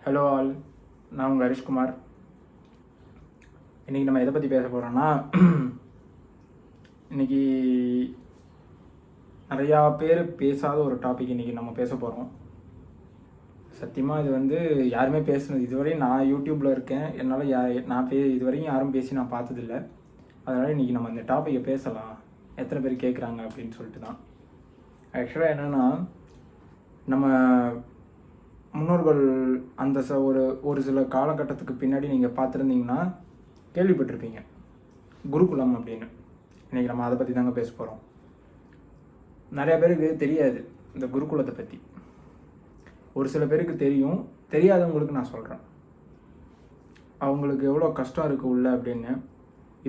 Hello all, நான் உங்கள் ஹரிஷ்குமார். இன்றைக்கி நம்ம எதை பற்றி பேச போகிறோன்னா, இன்றைக்கி நிறையா பேர் பேசாத ஒரு டாபிக் இன்றைக்கி நம்ம பேச போகிறோம். சத்தியமாக இது யாருமே பேசுனது இதுவரையும் நான் யூடியூப்பில் இருக்கேன், என்னால் நான் இதுவரையும் யாரும் பேசி நான் பார்த்ததில்லை. அதனால் இன்றைக்கி நம்ம இந்த டாப்பிக்கை பேசலாம், எத்தனை பேர் கேட்குறாங்க அப்படின்னு சொல்லிட்டு தான். ஆக்சுவலாக என்னென்னா, நம்ம முன்னோர்கள் அந்த ஒரு சில காலகட்டத்துக்கு பின்னாடி நீங்கள் பார்த்துருந்தீங்கன்னா கேள்விப்பட்டிருப்பீங்க, குருகுலம் அப்படின்னு. இன்றைக்கி நம்ம அதை பற்றி தாங்க பேச போகிறோம். நிறையா பேருக்கு தெரியாது இந்த குருகுலத்தை பற்றி. ஒரு சில பேருக்கு தெரியும், தெரியாதவங்களுக்கு நான் சொல்கிறேன் அவங்களுக்கு எவ்வளோ கஷ்டம் இருக்குது உள்ள அப்படின்னு.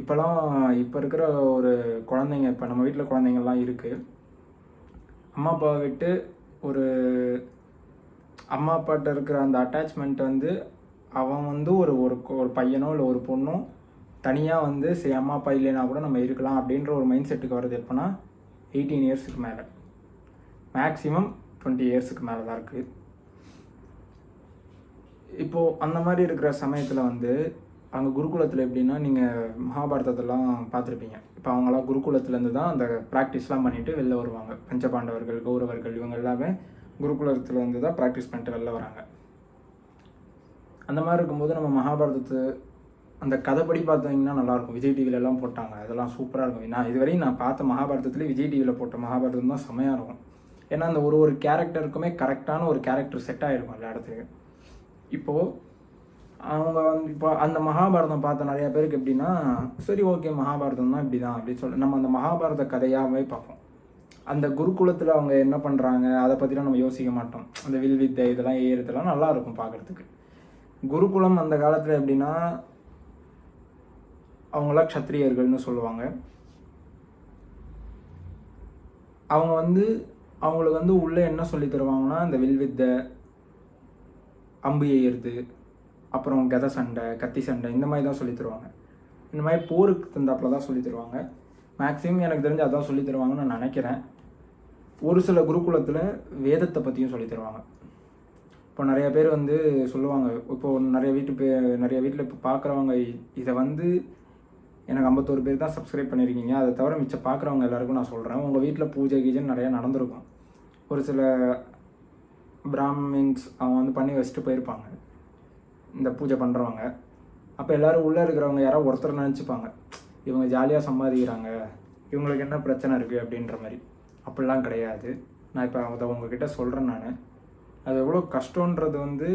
இப்போ இருக்கிற ஒரு குழந்தைங்க, இப்போ நம்ம வீட்டில் குழந்தைங்கள்லாம் இருக்குது, அம்மா அப்பாவை விட்டு அம்மா அப்பாட்ட இருக்கிற அந்த அட்டாச்மெண்ட் அவன் ஒரு பையனோ இல்லை ஒரு பொண்ணோ தனியாக சரி அம்மா அப்பா இல்லைனா கூட நம்ம இருக்கலாம் அப்படின்ற ஒரு மைண்ட் செட்டுக்கு வர்றது எப்போனா 18 இயர்ஸுக்கு மேலே, மேக்ஸிமம் 20 இயர்ஸுக்கு மேலே தான் இருக்குது. இப்போது அந்த மாதிரி இருக்கிற சமயத்தில் அங்கே குருகுலத்தில் எப்படின்னா, நீங்கள் மகாபாரதத்தெல்லாம் பார்த்துருப்பீங்க. இப்போ அவங்களாம் குருகுலத்துலேருந்து தான் அந்த ப்ராக்டிஸ்லாம் பண்ணிவிட்டு வெளில வருவாங்க. பஞ்சபாண்டவர்கள், கௌரவர்கள், இவங்க எல்லாமே குருகுலத்தில் தான் ப்ராக்டிஸ் பண்ணிட்டு வெளில வராங்க. அந்த மாதிரி இருக்கும்போது நம்ம மகாபாரதத்தை அந்த கதைப்படி பார்த்தீங்கன்னா நல்லாயிருக்கும். விஜய் டிவிலெலாம் போட்டாங்க, அதெல்லாம் சூப்பராக இருக்கும். நான் பார்த்த மகாபாரதத்துலேயே விஜய் டிவியில் போட்ட மகாபாரதம் தான் செம்மையாக இருக்கும். ஏன்னா அந்த ஒரு கேரக்டருக்குமே கரெக்டான ஒரு கேரக்டர் செட் ஆகிருக்கும் எல்லா இடத்துலையும். இப்போது அவங்க இப்போ அந்த மகாபாரதம் பார்த்த நிறையா பேருக்கு எப்படின்னா, சரி ஓகே மகாபாரதம் தான் இப்படி தான் அப்படின்னு சொல்லி நம்ம அந்த மகாபாரத கதையாகவே பார்ப்போம். அந்த குருகுலத்தில் அவங்க என்ன பண்ணுறாங்க அதை பற்றிலாம் நம்ம யோசிக்க மாட்டோம். அந்த வில் வித்தை இதெல்லாம் ஏறுறதுலாம் நல்லாயிருக்கும் பார்க்குறதுக்கு. குருகுலம் அந்த காலத்தில் எப்படின்னா, அவங்களாம் க்ஷத்ரியர்கள்னு சொல்லுவாங்க. அவங்க அவங்களுக்கு உள்ளே என்ன சொல்லி தருவாங்கன்னா, இந்த வில் வித்தை, அம்பு எய்யறது, அப்புறம் கதை சண்டை, கத்தி சண்டை, இந்த மாதிரி தான் சொல்லி தருவாங்க. இந்த மாதிரி போருக்கு தந்தாப்பில் தான் சொல்லி தருவாங்க. மேக்ஸிமம் எனக்கு தெரிஞ்சு அதான் சொல்லி தருவாங்கன்னு நான் நினைக்கிறேன். ஒரு சில குருகுலத்தில் வேதத்தை பற்றியும் சொல்லி தருவாங்க. இப்போ நிறைய பேர் சொல்லுவாங்க, இப்போது நிறைய வீட்டில் இப்போ பார்க்குறவங்க இதை எனக்கு 51 பேர் தான் சப்ஸ்கிரைப் பண்ணியிருக்கீங்க. அதை தவிர மிச்சம் பார்க்குறவங்க எல்லாருக்கும் நான் சொல்கிறேன், உங்கள் வீட்டில் பூஜை கீஜைன்னு நிறையா நடந்திருக்கும். ஒரு சில பிராமின்ஸ் அவங்க பண்ணி வச்சுட்டு போயிருப்பாங்க இந்த பூஜை பண்ணுறவங்க. அப்போ எல்லோரும் உள்ளே இருக்கிறவங்க யாராவது ஒருத்தர் நினச்சிப்பாங்க, இவங்க ஜாலியாக சம்பாதிக்கிறாங்க, இவங்களுக்கு என்ன பிரச்சனை இருக்குது அப்படின்ற மாதிரி. அப்படிலாம் கிடையாது. நான் இப்போ அதை உங்ககிட்ட சொல்கிறேன். அது எவ்வளோ கஷ்டன்றது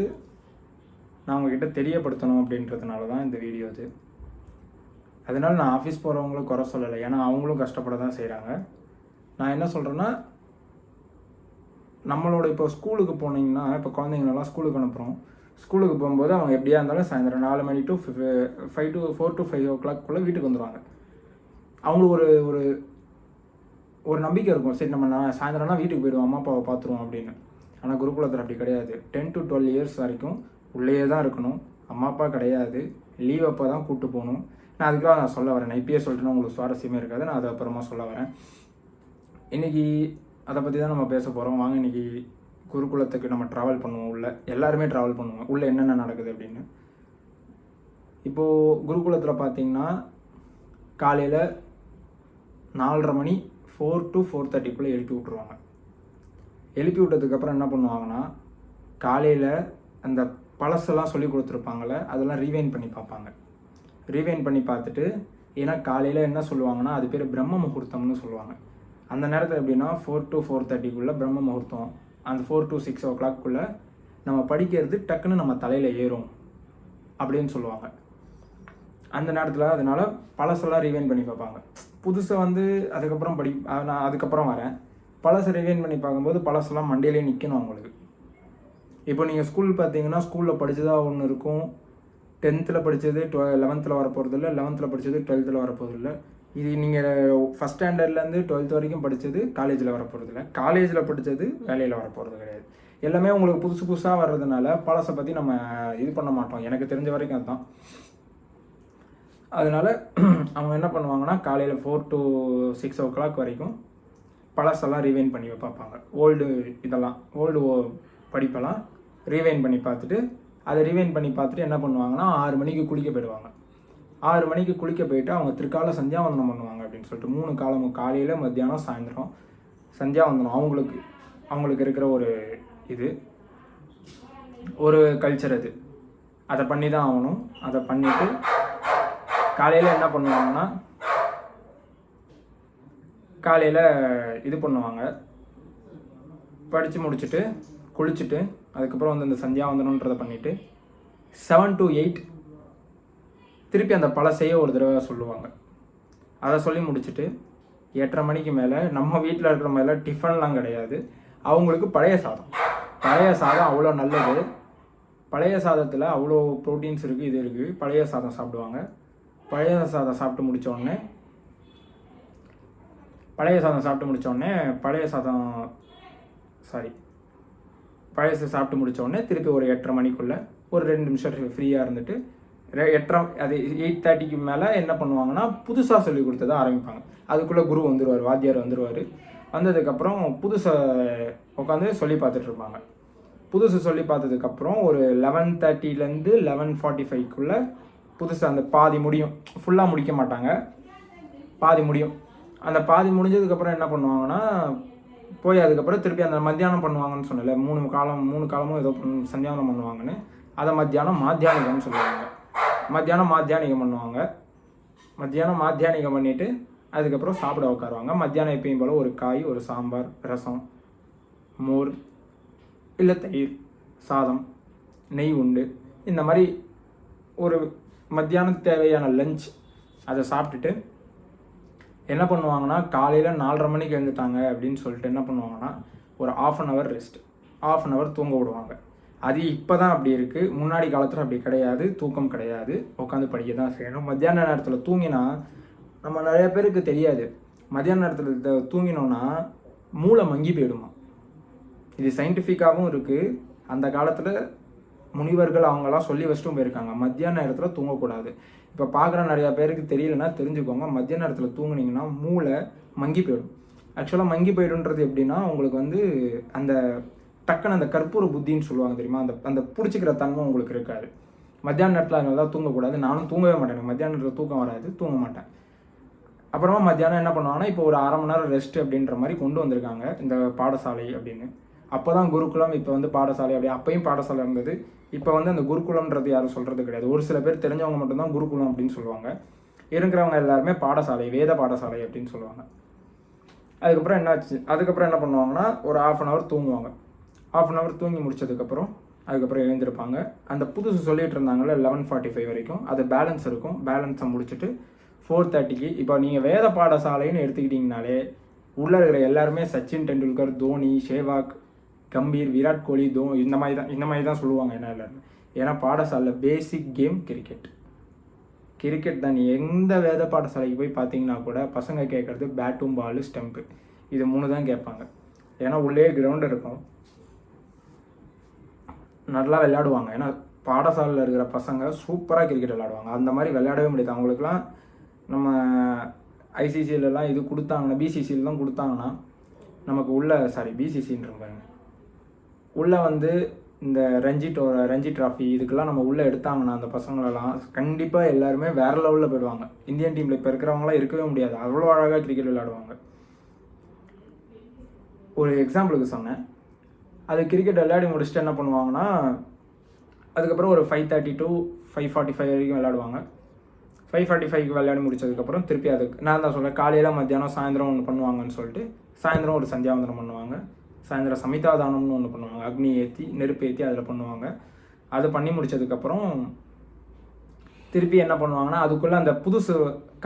நான் உங்ககிட்ட தெரியப்படுத்தணும் அப்படின்றதுனால தான் இந்த வீடியோ. அதனால் நான் ஆஃபீஸ் போகிறவங்களும் குறை சொல்லலை, ஏன்னா அவங்களும் கஷ்டப்பட தான் செய்கிறாங்க. நான் என்ன சொல்கிறேன்னா, நம்மளோட இப்போ ஸ்கூலுக்கு போனீங்கன்னா, இப்போ குழந்தைங்களெல்லாம் ஸ்கூலுக்கு அனுப்புகிறோம். ஸ்கூலுக்கு போகும்போது அவங்க எப்படியா இருந்தாலும் சாயந்தரம் 4 மணி டு 4 to 5 o'clock வீட்டுக்கு வந்துடுவாங்க. அவங்களுக்கு ஒரு ஒரு நம்பிக்கை இருக்கும், சரி நம்ம சாயந்தரம்னா வீட்டுக்கு போயிடுவோம், அம்மா அப்பாவை பார்த்துருவோம் அப்படின்னு. ஆனால் குருகுலத்தில் அப்படி கிடையாது. 10 to 12 இயர்ஸ் வரைக்கும் உள்ளேயே தான் இருக்கணும். அம்மா அப்பா கிடையாது, லீவ் அப்போ தான் கூப்பிட்டு போகணும். நான் அதுக்காக நான் சொல்ல வரேன். நான் இப்பயே சொல்லிட்டுனா உங்களுக்கு சுவாரஸ்யமே இருக்காது, நான் அதை அப்புறமா சொல்ல வரேன். இன்றைக்கி அதை பற்றி தான் நம்ம பேச போகிறோம். வாங்க இன்றைக்கி குருகுலத்துக்கு நம்ம ட்ராவல் பண்ணுவோம். எல்லாருமே ட்ராவல் பண்ணுவோம் உள்ளே என்னென்ன நடக்குது அப்படின்னு. இப்போது குருகுலத்தில் பார்த்தீங்கன்னா காலையில் 4:30 மணி 4 to 4:30 எழுப்பி விட்ருவாங்க. எழுப்பி விட்டதுக்கப்புறம் என்ன பண்ணுவாங்கன்னா, காலையில் அந்த பழசெல்லாம் சொல்லி கொடுத்துருப்பாங்களே அதெல்லாம் ரீவைண்ட் பண்ணி பார்ப்பாங்க. ரீவைண்ட் பண்ணி பார்த்துட்டு, ஏன்னா காலையில் என்ன சொல்லுவாங்கன்னா, அது பேர் பிரம்ம முகூர்த்தம்னு சொல்லுவாங்க. அந்த நேரத்தில் எப்படின்னா 4 to 4:30 பிரம்ம முகூர்த்தம். அந்த 4 to 6 o'clock நம்ம படிக்கிறது டக்குன்னு நம்ம தலையில் ஏறும் அப்படின்னு சொல்லுவாங்க. அந்த நேரத்தில் அதனால் பழசெல்லாம் ரீவைண்ட் பண்ணி பார்ப்பாங்க. புதுசாக அதுக்கப்புறம் நான் அதுக்கப்புறம் வரேன். பழசை ரிவைண்ட் பண்ணி பார்க்கும்போது பழசெல்லாம் மண்டையிலே நிற்கணும் அவங்களுக்கு. இப்போ நீங்கள் ஸ்கூல் பார்த்தீங்கன்னா, ஸ்கூலில் படித்ததாக ஒன்று இருக்கும், 10th படித்தது 11th வரப்போகிறது இல்லை, 11th படித்தது 12th வரப்போகிறது இல்லை. இது நீங்கள் 1st ஸ்டாண்டர்ட்லேருந்து 12th வரைக்கும் படித்தது காலேஜில் வரப்போகிறது இல்லை, காலேஜில் படித்தது வேலையில் வரப்போகிறது கிடையாது. எல்லாமே உங்களுக்கு புதுசாக வர்றதுனால பழசை பற்றி நம்ம இது பண்ண மாட்டோம். எனக்கு தெரிஞ்ச வரைக்கும் அதுதான். அதனால் அவங்க என்ன பண்ணுவாங்கன்னா, காலையில் 4 to 6 o'clock வரைக்கும் பழசெல்லாம் ரீவைண்ட் பண்ணி பார்ப்பாங்க. ஓல்டு படிப்பெல்லாம் ரீவைண்ட் பண்ணி பார்த்துட்டு அதை ரிவைண்ட் பண்ணி பார்த்துட்டு என்ன பண்ணுவாங்கன்னா 6 மணிக்கு குளிக்க போயிடுவாங்க. 6 மணிக்கு குளிக்க போயிட்டு அவங்க திருக்கால சந்தியாவந்தனம் பண்ணுவாங்க அப்படின்னு சொல்லிட்டு 3 காலமும் காலையில், மத்தியானம், சாயந்தரம் சந்தியாவந்தனம் அவங்களுக்கு இருக்கிற ஒரு இது ஒரு கல்ச்சர் அது. அதை பண்ணி தான் ஆகணும். அதை பண்ணிவிட்டு காலையில் என்ன பண்ணுவாங்கன்னா காலையில் இது பண்ணுவாங்க, படித்து முடிச்சுட்டு குளிச்சுட்டு அதுக்கப்புறம் வந்து அந்த சந்தியாவந்தனன்றதை பண்ணிவிட்டு 7 to 8 திருப்பி அந்த பழசையே ஒரு தடவை சொல்லுவாங்க. அதை சொல்லி முடிச்சுட்டு 8:30 மணிக்கு மேலே நம்ம வீட்டில் இருக்கிற மாதிரிலாம் டிஃபன்லாம் கிடையாது. அவங்களுக்கு பழைய சாதம் அவ்வளோ நல்லது. பழைய சாதத்தில் அவ்வளோ ப்ரோட்டீன்ஸ் இருக்குது, இது இருக்குது. பழைய சாதம் சாப்பிடுவாங்க. பழைய சாதம் சாப்பிட்டு முடித்தோடனே பழைய சாப்பிட்டு முடித்தோடனே திருப்பி ஒரு 8:30 மணிக்குள்ளே ஒரு 2 நிமிஷம் ஃப்ரீயாக இருந்துட்டு 8:30க்கு மேலே என்ன பண்ணுவாங்கன்னா புதுசாக சொல்லி கொடுத்ததை ஆரம்பிப்பாங்க. அதுக்குள்ளே குரு வந்துடுவார், வாத்தியார் வந்துடுவார். வந்ததுக்கப்புறம் புதுசாக உட்காந்து சொல்லி பார்த்துட்ருப்பாங்க. புதுசு சொல்லி பார்த்ததுக்கப்புறம் ஒரு 11:30லேருந்து 11:45க்குள்ளே புதுசாக அந்த பாதி முடியும். ஃபுல்லாக முடிக்க மாட்டாங்க, பாதி முடியும். அந்த பாதி முடிஞ்சதுக்கப்புறம் என்ன பண்ணுவாங்கன்னா போய் அதுக்கப்புறம் திருப்பி அந்த மத்தியானம் பண்ணுவாங்கன்னு சொன்னல, 3 காலமும் ஏதோ சந்தியாவனம் பண்ணுவாங்கன்னு, அதை மாத்தியானிகம்னு சொல்லுவாங்க. மாத்தியானிகம் பண்ணுவாங்க. மாத்தியானிகம் பண்ணிவிட்டு அதுக்கப்புறம் சாப்பிட உட்காருவாங்க. மத்தியானம் எப்பயும் போல் ஒரு காய், ஒரு சாம்பார், ரசம், மோர் இல்லை தயிர், சாதம், நெய் உண்டு. இந்த மாதிரி ஒரு மத்தியானம் தேவையான லஞ்ச் அதை சாப்பிட்டுட்டு என்ன பண்ணுவாங்கன்னா காலையில் 4:30 மணிக்கு எழுந்துட்டாங்க அப்படின்னு சொல்லிட்டு என்ன பண்ணுவாங்கன்னா ஒரு 1/2 hour ரெஸ்ட், 1/2 hour தூங்க விடுவாங்க. அது இப்போ தான் அப்படி இருக்குது. முன்னாடி காலத்தில் அப்படி கிடையாது. தூக்கம் கிடையாது, உட்காந்து படிக்க தான் செய்யணும். மத்தியான நேரத்தில் தூங்கினா நம்ம நிறைய பேருக்கு தெரியாது. மத்தியான நேரத்தில் தூங்கினோன்னா மூளை மங்கி போயிடுமா. இது சயின்டிஃபிக்காகவும் இருக்குது. அந்த காலத்தில் முனிவர்கள் அவங்கெல்லாம் சொல்லி வச்சுட்டும் போயிருக்காங்க, மத்தியான நேரத்தில் தூங்கக்கூடாது. இப்போ பார்க்குற நிறையா பேருக்கு தெரியலன்னா தெரிஞ்சுக்கோங்க, மத்திய நேரத்தில் தூங்குனீங்கன்னா மூளை மங்கி போயிடும். ஆக்சுவலாக மங்கி போய்டுன்றது எப்படின்னா உங்களுக்கு வந்து அந்த டக்குன்னு அந்த கற்பூர புத்தின்னு சொல்லுவாங்க தெரியுமா, அந்த பிடிச்சிக்கிற தன்மை உங்களுக்கு இருக்காது. மத்தியான நேரத்தில் அதனால தான் தூங்கக்கூடாது. நானும் தூங்கவே மாட்டேன். மத்தியான நேரத்தில் தூக்கம் வராது, தூங்க மாட்டேன். அப்புறமா மத்தியானம் என்ன பண்ணுவாங்கன்னா இப்போ ஒரு 1/2 மணி நேரம் ரெஸ்ட் அப்படின்ற மாதிரி கொண்டு வந்திருக்காங்க இந்த பாடசாலை அப்படின்னு. அப்போ தான் குருகுலம், இப்போ வந்து பாடசாலை அப்படி. அப்பையும் பாடசாலை இருந்தது. இப்போ வந்து அந்த குருகுலம்ன்றது யாரும் சொல்கிறது கிடையாது. ஒரு சில பேர் தெரிஞ்சவங்க மட்டும்தான் குருகுலம் அப்படின்னு சொல்லுவாங்க. இருக்கிறவங்க எல்லாருமே பாடசாலை, வேத பாடசாலை அப்படின்னு சொல்லுவாங்க. அதுக்கப்புறம் என்னாச்சு, அதுக்கப்புறம் என்ன பண்ணுவாங்கன்னா ஒரு 1/2 hour தூங்குவாங்க. 1/2 hour தூங்கி முடிச்சதுக்கப்புறம் அதுக்கப்புறம் எழுந்திருப்பாங்க. அந்த புதுசு சொல்லிகிட்டு இருந்தாங்கள்ல 11:45 வரைக்கும் அது பேலன்ஸ் இருக்கும். பேலன்ஸை முடிச்சுட்டு 4:30க்கு இப்போ நீங்கள் வேத பாடசாலைன்னு எடுத்துக்கிட்டிங்கனாலே உள்ளே இருக்கிற எல்லாருமே சச்சின் டெண்டுல்கர், தோனி, சேவாக், கம்பீர், விராட் கோலி, இந்த மாதிரி தான் சொல்லுவாங்க என்ன எல்லாருமே. ஏன்னா பாடசாலையில் பேசிக் கேம் கிரிக்கெட் தான். நீ எந்த வேத பாடசாலைக்கு போய் பார்த்தீங்கன்னா கூட பசங்க கேட்குறது பேட்டும் பாலு ஸ்டெம்ப்பு, இது 3 தான் கேட்பாங்க. ஏன்னா உள்ளே கிரவுண்டு இருக்கும், நல்லா விளையாடுவாங்க. ஏன்னா பாடசாலையில் இருக்கிற பசங்க சூப்பராக கிரிக்கெட் விளையாடுவாங்க. அந்த மாதிரி விளையாடவே முடியாது அவங்களுக்குலாம். நம்ம ஐசிசிலலாம் இது கொடுத்தாங்கன்னா, பிசிசிலாம் கொடுத்தாங்கன்னா நமக்கு பிசிசின்ற பாருங்க உள்ளே வந்து இந்த ரஞ்சி ட்ராஃபி இதுக்கெல்லாம் நம்ம உள்ளே எடுத்தாங்கன்னா அந்த பசங்களெல்லாம் கண்டிப்பாக எல்லாருமே வேறு லெவலில் போயிடுவாங்க. இந்தியன் டீமில் இப்போ இருக்கிறவங்களாம் இருக்கவே முடியாது, அவ்வளோ அழகாக கிரிக்கெட் விளையாடுவாங்க. ஒரு எக்ஸாம்பிளுக்கு சொன்னேன். அது கிரிக்கெட் விளையாடி முடிச்சுட்டு என்ன பண்ணுவாங்கன்னா அதுக்கப்புறம் ஒரு 5:30 to 5:45 வரைக்கும் விளையாடுவாங்க. 5:45க்கு விளையாடி முடிச்சதுக்கப்புறம் திருப்பி அதுக்கு நான் தான் சொல்கிறேன், காலையில் மத்தியானம் சாயந்தரம் ஒன்று பண்ணுவாங்கன்னு சொல்லிட்டு சாயந்தரம் ஒரு சந்தியாவந்தனம் பண்ணுவாங்க. சாயந்தரம் சமிதாதானம்னு ஒன்று பண்ணுவாங்க, அக்னி ஏற்றி நெருப்பு ஏற்றி அதில் பண்ணுவாங்க. அது பண்ணி முடித்ததுக்கப்புறம் திருப்பி என்ன பண்ணுவாங்கன்னா அதுக்குள்ளே அந்த புதுசு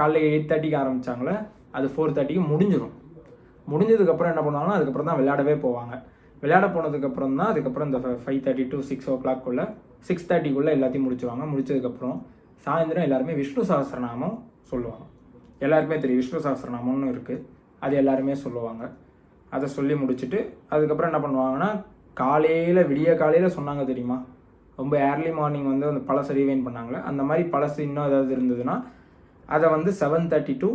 காலையில் 8:30க்கு ஆரம்பித்தாங்களே அது 4:30க்கு முடிஞ்சிடும். முடிஞ்சதுக்கப்புறம் என்ன பண்ணுவாங்கன்னா அதுக்கப்புறம் தான் விளையாடவே போவாங்க. விளையாட போனதுக்கப்புறம் தான் அதுக்கப்புறம் இந்த 5:30 to 6 o'clock 6:30க்குள்ளே எல்லாத்தையும் முடிச்சுவாங்க. முடிச்சதுக்கப்புறம் சாயந்தரம் எல்லாருமே விஷ்ணு சஹஸ்ரநாமம் சொல்லுவாங்க. எல்லாருக்குமே தெரியும் விஷ்ணு சஹஸ்ரநாமம்னு இருக்குது, அது எல்லாருமே சொல்லுவாங்க. அதை சொல்லி முடிச்சுட்டு அதுக்கப்புறம் என்ன பண்ணுவாங்கன்னா விடிய காலையில் சொன்னாங்க தெரியுமா, ரொம்ப ஏர்லி மார்னிங் வந்து அந்த பழசை ரீவைன் பண்ணாங்களே, அந்த மாதிரி பழசு இன்னும் ஏதாவது இருந்ததுன்னா அதை வந்து 7:30 to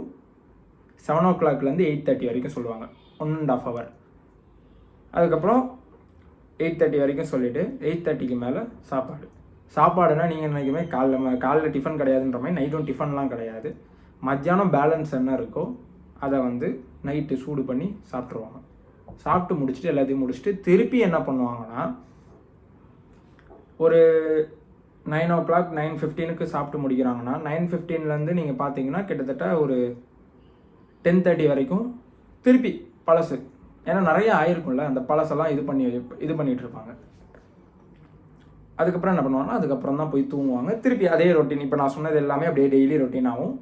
7 o'clockலேருந்து 8:30 வரைக்கும் சொல்லுவாங்க, 1.5 hour. அதுக்கப்புறம் 8:30 வரைக்கும் சொல்லிவிட்டு 8:30க்கு மேலே சாப்பாடு. சாப்பாடுனா நீங்கள் நினைக்குமே காலைல டிஃபன் கிடையாதுன்ற மாதிரி நைட்டும் டிஃபன்லாம் கிடையாது. மத்தியானம் பேலன்ஸ் என்ன இருக்கோ அதை வந்து நைட்டு சூடு பண்ணி சாப்பிட்ருவாங்க. சாப்பிட்டு முடிச்சுட்டு எல்லாத்தையும் முடிச்சுட்டு திருப்பி என்ன பண்ணுவாங்கன்னா, ஒரு 9 o'clock 9:15க்கு சாப்பிட்டு முடிக்கிறாங்கன்னா 9:15லேருந்து நீங்கள் பார்த்தீங்கன்னா கிட்டத்தட்ட ஒரு 10:30 வரைக்கும் திருப்பி பழசு. ஏன்னா நிறைய ஆயிருக்கும்ல, அந்த பழசெல்லாம் இது பண்ணிகிட்டு இருப்பாங்க. அதுக்கப்புறம் என்ன பண்ணுவாங்கன்னா அதுக்கப்புறம் தான் போய் தூங்குவாங்க. திருப்பி அதே ரொட்டீன். இப்போ நான் சொன்னது எல்லாமே அப்படியே டெய்லி ரொட்டீனாகவும்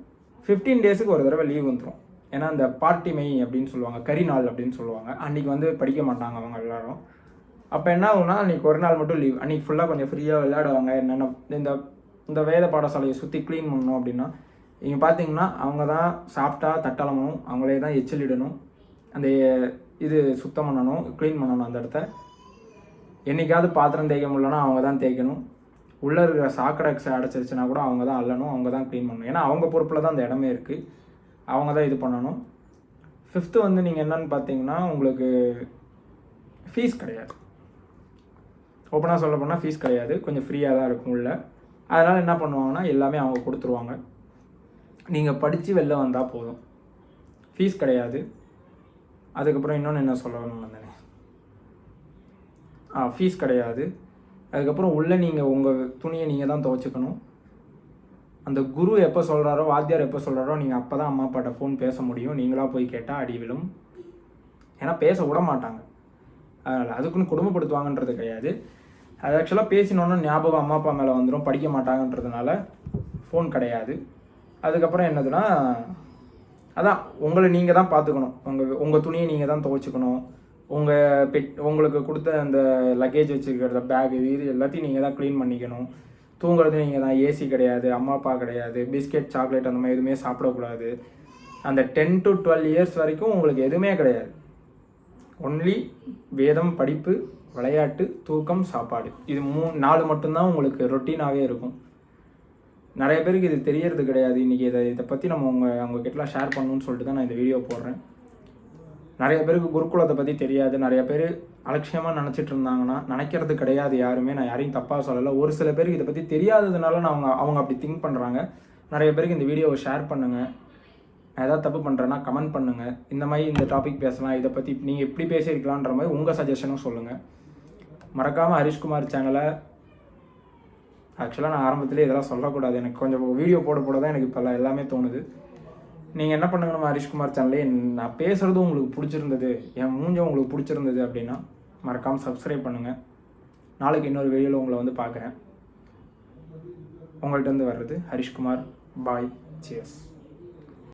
15 டேஸுக்கு ஒரு தடவை லீவ் வந்துடும். ஏன்னா அந்த பார்ட்டி மெய் அப்படின்னு சொல்லுவாங்க, கறி நாள் அப்படின்னு சொல்லுவாங்க. அன்றைக்கி வந்து படிக்க மாட்டாங்க அவங்க எல்லோரும். அப்போ என்ன ஆகுனா அன்றைக்கி ஒரு நாள் மட்டும் லீவ். அன்றைக்கி ஃபுல்லாக கொஞ்சம் ஃப்ரீயாக விளையாடுவாங்க. என்னென்ன இந்த வேத பாடசாலையை சுற்றி க்ளீன் பண்ணணும் அப்படின்னா இங்கே பார்த்தீங்கன்னா அவங்க தான் சாப்பிட்டா தட்டலமும், அவங்களே தான் எச்சிலிடணும், அந்த இது சுத்தம் பண்ணணும், க்ளீன் பண்ணணும். அந்த இடத்த என்றைக்காவது பாத்திரம் தேய்க்க முடியலன்னா அவங்க தான் தேய்க்கணும். உள்ளே இருக்கிற சாக்கடை அடைச்சிருச்சுன்னா கூட அவங்க தான் அள்ளணும், அவங்க தான் க்ளீன் பண்ணணும். ஏன்னா அவங்க பொறுப்பில் தான் அந்த இடமே இருக்குது, அவங்க தான் இது பண்ணணும். 5th வந்து நீங்கள் என்னென்னு பார்த்தீங்கன்னா உங்களுக்கு ஃபீஸ் கிடையாது. ஓப்பனாக சொல்ல போனால் ஃபீஸ் கிடையாது, கொஞ்சம் ஃப்ரீயாக தான் இருக்கும் உள்ள. அதனால் என்ன பண்ணுவாங்கன்னா எல்லாமே அவங்க கொடுத்துருவாங்க. நீங்கள் படித்து வெளில வந்தால் போதும், ஃபீஸ் கிடையாது. அதுக்கப்புறம் இன்னொன்று என்ன சொல்லணும்னு வந்தேனே, ஃபீஸ் கிடையாது. அதுக்கப்புறம் உள்ளே நீங்கள் உங்கள் துணியை நீங்கள் தான் துவைச்சிக்கணும். அந்த குரு எப்போ சொல்கிறாரோ, வாத்தியார் எப்போ சொல்கிறாரோ நீங்கள் அப்போ தான் அம்மா அப்பாட்ட ஃபோன் பேச முடியும். நீங்களாக போய் கேட்டால் அடி விழும். ஏன்னா பேச விட மாட்டாங்க. அதனால் அதுக்குன்னு குடும்பப்படுத்துவாங்கன்றது கிடையாது. அது ஆக்சுவலாக பேசினோன்னா ஞாபகம் அம்மா அப்பா மேலே வந்துடும், படிக்க மாட்டாங்கன்றதுனால ஃபோன் கிடையாது. அதுக்கப்புறம் என்னதுன்னா, அதான் உங்களை நீங்கள் தான் பார்த்துக்கணும். உங்கள் துணியை நீங்கள் தான் துவைச்சிக்கணும். உங்களுக்கு கொடுத்த அந்த லக்கேஜ் வச்சுருக்கிறத பேக் இது எல்லாத்தையும் நீங்கள் தான் க்ளீன் பண்ணிக்கணும். தூங்குறது நீங்கள் தான். ஏசி கிடையாது, அம்மா அப்பா கிடையாது, பிஸ்கெட் சாக்லேட் அந்த மாதிரி எதுவுமே சாப்பிடக்கூடாது. அந்த 10 to 12 இயர்ஸ் வரைக்கும் உங்களுக்கு எதுவுமே கிடையாது. ஒன்லி வேதம், படிப்பு, விளையாட்டு, தூக்கம், சாப்பாடு. இது 4 மட்டும்தான் உங்களுக்கு ரொட்டீனாகவே இருக்கும். நிறைய பேருக்கு இது தெரியறது கிடையாது. இன்றைக்கி இதை பற்றி நம்ம அவங்கக்கிட்டலாம் ஷேர் பண்ணணும்னு சொல்லிட்டு தான் நான் இந்த வீடியோ போடுறேன். நிறைய பேருக்கு குருகுலத்தை பற்றி தெரியாது. நிறைய பேர் அலட்சியமாக நினச்சிட்டு இருந்தாங்கன்னா, நினைக்கிறது கிடையாது யாருமே. நான் யாரையும் தப்பாக சொல்லலை. ஒரு சில பேருக்கு இதை பற்றி தெரியாததுனால அவங்க அப்படி திங்க் பண்ணுறாங்க. நிறைய பேருக்கு இந்த வீடியோவை ஷேர் பண்ணுங்கள். நான் ஏதாவது தப்பு பண்ணுறேன்னா கமெண்ட் பண்ணுங்கள். இந்த மாதிரி இந்த டாபிக் பேசலாம், இதை பற்றி நீங்கள் எப்படி பேசியிருக்கலான்ற மாதிரி உங்கள் சஜஷனும் சொல்லுங்கள். மறக்காமல் ஹரிஷ்குமார் சேனலை, ஆக்சுவலாக நான் ஆரம்பத்திலே இதெல்லாம் சொல்லக்கூடாது, எனக்கு கொஞ்சம் வீடியோ போட தான் எனக்கு இப்போ எல்லாமே தோணுது. நீங்கள் என்ன பண்ணுங்க, நம்ம ஹரிஷ்குமார் சேனலே நான் பேசுகிறது உங்களுக்கு பிடிச்சிருந்தது, என் மூஞ்சம் உங்களுக்கு பிடிச்சிருந்தது அப்படின்னா மறக்காமல் சப்ஸ்கிரைப் பண்ணுங்கள். நாளைக்கு இன்னொரு வீடியோவில் உங்களை வந்து பார்க்குறேன். உங்கள்கிட்ட வர்றது ஹரிஷ்குமார். பாய், சியர்ஸ்.